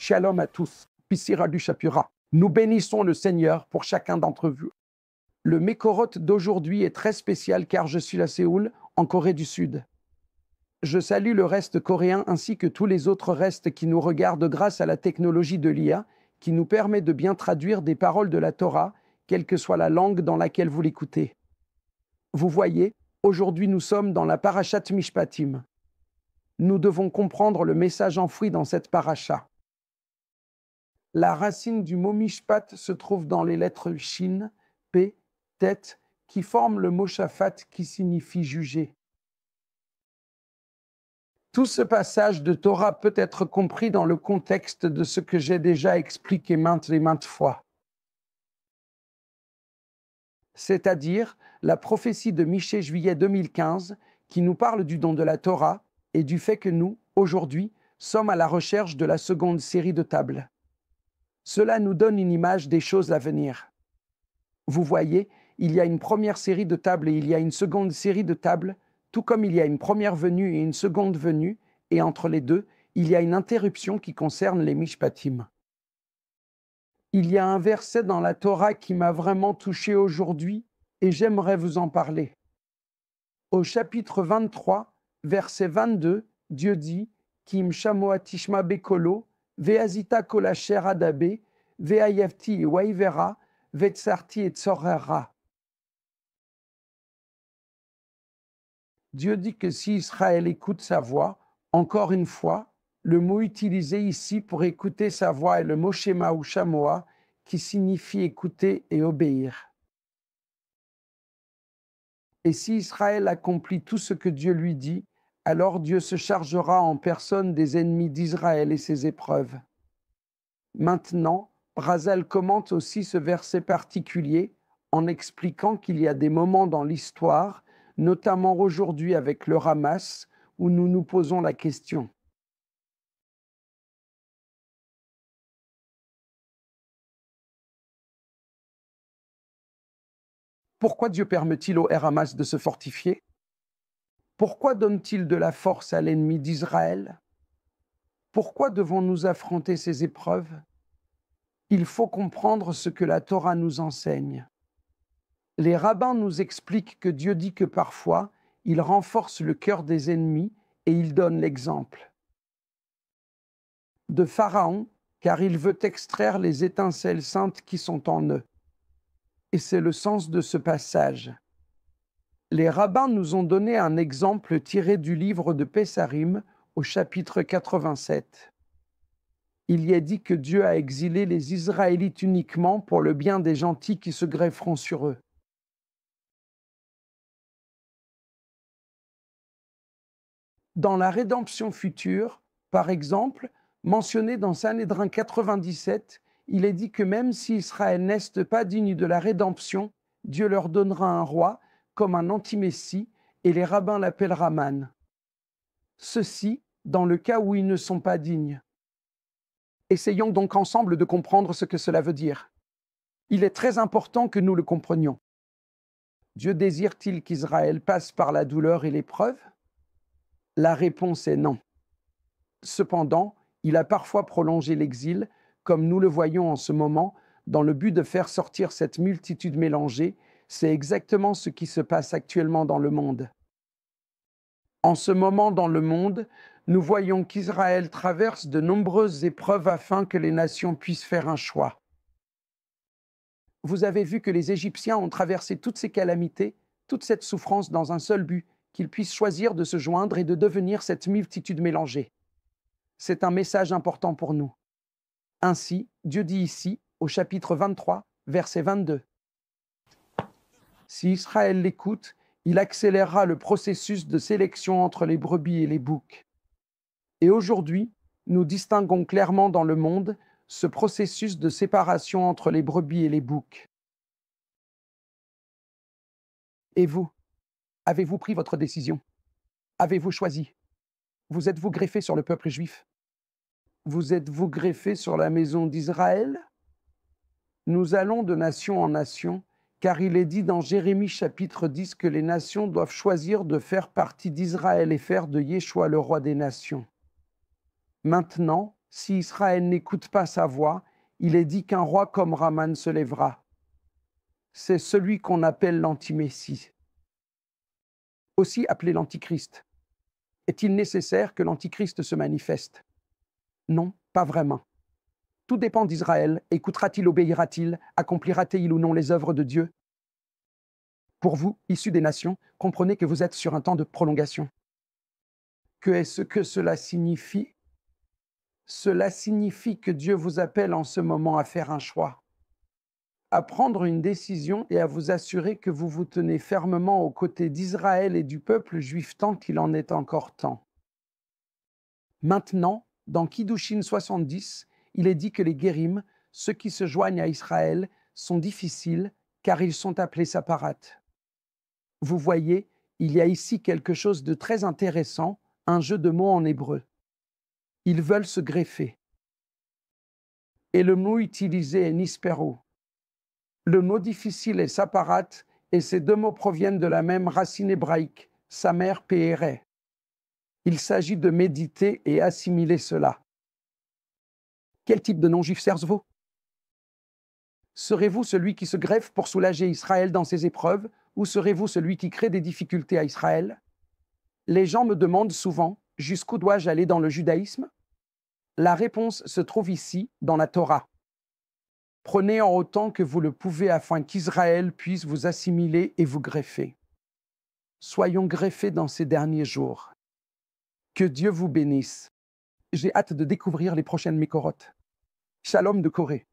Shalom à tous. Pissira du Shapira. Nous bénissons le Seigneur pour chacun d'entre vous. Le Mekorot d'aujourd'hui est très spécial car je suis à Séoul, en Corée du Sud. Je salue le reste coréen ainsi que tous les autres restes qui nous regardent grâce à la technologie de l'IA qui nous permet de bien traduire des paroles de la Torah, quelle que soit la langue dans laquelle vous l'écoutez. Vous voyez, aujourd'hui nous sommes dans la Parashat Mishpatim. Nous devons comprendre le message enfoui dans cette paracha. La racine du mot Mishpat se trouve dans les lettres Shin, P, Tet, qui forment le mot Shafat qui signifie juger. Tout ce passage de Torah peut être compris dans le contexte de ce que j'ai déjà expliqué maintes et maintes fois. C'est-à-dire la prophétie de Michée juillet 2015 qui nous parle du don de la Torah et du fait que nous, aujourd'hui, sommes à la recherche de la seconde série de tables. Cela nous donne une image des choses à venir. Vous voyez, il y a une première série de tables et il y a une seconde série de tables, tout comme il y a une première venue et une seconde venue, et entre les deux, il y a une interruption qui concerne les Mishpatim. Il y a un verset dans la Torah qui m'a vraiment touché aujourd'hui, et j'aimerais vous en parler. Au chapitre 23, verset 22, Dieu dit « Kim shamoa tishma bekolo, ve'azita kol asher adabe, ve'ayavti waivera, ve'tsarti et tsorera » Dieu dit que si Israël écoute sa voix, encore une fois, le mot utilisé ici pour écouter sa voix est le mot Shema ou Shamoa, qui signifie écouter et obéir. Et si Israël accomplit tout ce que Dieu lui dit, alors Dieu se chargera en personne des ennemis d'Israël et ses épreuves. Maintenant, Brazal commente aussi ce verset particulier en expliquant qu'il y a des moments dans l'histoire, notamment aujourd'hui avec le Hamas, où nous nous posons la question. Pourquoi Dieu permet-il au Hamas de se fortifier? Pourquoi donne-t-il de la force à l'ennemi d'Israël? Pourquoi devons-nous affronter ces épreuves? Il faut comprendre ce que la Torah nous enseigne. Les rabbins nous expliquent que Dieu dit que parfois, il renforce le cœur des ennemis et il donne l'exemple. De Pharaon, car il veut extraire les étincelles saintes qui sont en eux. Et c'est le sens de ce passage. Les rabbins nous ont donné un exemple tiré du livre de Pesharim au chapitre 87. Il y est dit que Dieu a exilé les Israélites uniquement pour le bien des gentils qui se grefferont sur eux. Dans la rédemption future, par exemple, mentionné dans Sanhédrin 97, il est dit que même si Israël n'est pas digne de la rédemption, Dieu leur donnera un roi comme un anti-messie et les rabbins l'appellent Raman. Ceci dans le cas où ils ne sont pas dignes. Essayons donc ensemble de comprendre ce que cela veut dire. Il est très important que nous le comprenions. Dieu désire-t-il qu'Israël passe par la douleur et l'épreuve? La réponse est non. Cependant, il a parfois prolongé l'exil, comme nous le voyons en ce moment, dans le but de faire sortir cette multitude mélangée. C'est exactement ce qui se passe actuellement dans le monde. En ce moment dans le monde, nous voyons qu'Israël traverse de nombreuses épreuves afin que les nations puissent faire un choix. Vous avez vu que les Égyptiens ont traversé toutes ces calamités, toute cette souffrance dans un seul but, qu'ils puissent choisir de se joindre et de devenir cette multitude mélangée. C'est un message important pour nous. Ainsi, Dieu dit ici, au chapitre 23, verset 22. Si Israël l'écoute, il accélérera le processus de sélection entre les brebis et les boucs. Et aujourd'hui, nous distinguons clairement dans le monde ce processus de séparation entre les brebis et les boucs. Et vous, avez-vous pris votre décision? Avez-vous choisi? Vous êtes-vous greffé sur le peuple juif? Vous êtes-vous greffé sur la maison d'Israël? Nous allons de nation en nation, car il est dit dans Jérémie chapitre 10 que les nations doivent choisir de faire partie d'Israël et faire de Yeshua le roi des nations. Maintenant, Si Israël n'écoute pas sa voix, il est dit qu'un roi comme Raman se lèvera. C'est celui qu'on appelle l'anti-messie, aussi appelé l'antichrist. Est-il nécessaire que l'antichrist se manifeste? Non, pas vraiment. Tout dépend d'Israël. Écoutera-t-il, obéira-t-il, accomplira-t-il ou non les œuvres de Dieu? Pour vous, issus des nations, comprenez que vous êtes sur un temps de prolongation. Que est-ce que cela signifie? Cela signifie que Dieu vous appelle en ce moment à faire un choix, à prendre une décision et à vous assurer que vous vous tenez fermement aux côtés d'Israël et du peuple juif tant qu'il en est encore temps. Maintenant, dans Kiddushin 70, il est dit que les guérim, ceux qui se joignent à Israël, sont difficiles car ils sont appelés saparat. Vous voyez, il y a ici quelque chose de très intéressant, un jeu de mots en hébreu. Ils veulent se greffer. Et le mot utilisé est nispero. Le mot difficile est saparat, et ces deux mots proviennent de la même racine hébraïque, samer pere. Il s'agit de méditer et assimiler cela. Quel type de non-juif servez-vous? Serez-vous celui qui se greffe pour soulager Israël dans ses épreuves, ou serez-vous celui qui crée des difficultés à Israël? Les gens me demandent souvent, jusqu'où dois-je aller dans le judaïsme? La réponse se trouve ici, dans la Torah. Prenez en autant que vous le pouvez afin qu'Israël puisse vous assimiler et vous greffer. Soyons greffés dans ces derniers jours. Que Dieu vous bénisse. J'ai hâte de découvrir les prochaines Mécorotes. Shalom de Corée.